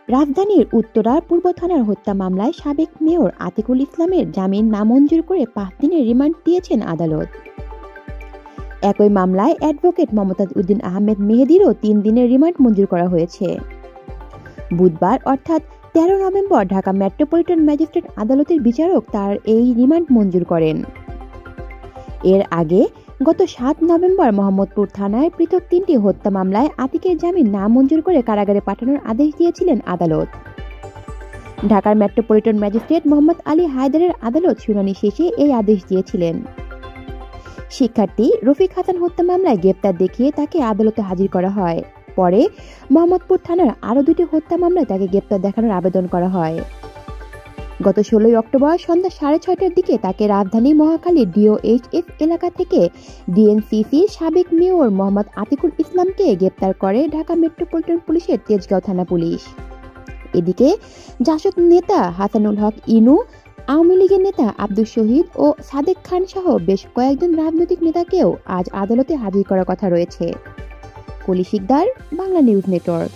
রাজধানীর উত্তরার পূর্ব থানার হত্যা মামলায় সাবেক মেয়র আতিকুল ইসলামের জামিন নামঞ্জুর করে 5 দিনের রিমান্ড দিয়েছেন আদালত। একই মামলায় অ্যাডভোকেট মমতাজ উদ্দিন আহমেদ মেহেদীরও 3 দিনের রিমান্ড মঞ্জুর করা হয়েছে। বুধবার অর্থাৎ 13 নভেম্বর ঢাকা মেট্রোপলিটন ম্যাজিস্ট্রেট আদালতের বিচারক তার এই রিমান্ড মঞ্জুর করেন। এর আগে গত 7 নভেম্বর মোহাম্মদপুর থানায় পৃথক 3টি হত্যা মামলায় আতিকের জামিন নামঞ্জুর করে কারাগারে পাঠানোর আদেশ দিয়েছিলেন আদালত। ঢাকার মেট্রোপলিটন ম্যাজিস্ট্রেট মোহাম্মদ আলী হায়দারের আদালত শুনানি শেষে এই আদেশ দিয়েছিলেন। শিক্ষার্থী রফিক হাসান হত্যা মামলায় গ্রেপ্তার দেখিয়ে তাকে আদালতে হাজির করা হয়। পরে মোহাম্মদপুর থানার আরও 2টি হত্যা মামলায় তাকে গ্রেপ্তার দেখানোর আবেদন করা হয়। গত 16 অক্টোবর সন্ধ্যা 6:30টার দিকে তাকে রাজধানী মহাখালীর DOHF এলাকা থেকে ডিএনসিসির সাবেক মেয়র মোহাম্মদ আতিকুল ইসলামকে গ্রেপ্তার করে ঢাকা মেট্রোপলিটন পুলিশের তেজগাঁও থানা পুলিশ। এদিকে জাসদ নেতা হাসানুল হক ইনু, আওয়ামী লীগের নেতা আব্দুল শহীদ ও সাদেক খান সহ বেশ কয়েকজন রাজনৈতিক নেতাকেও আজ আদালতে হাজির করার কথা রয়েছে। কলি শিকদার, বাংলা নিউজ নেটওয়ার্ক।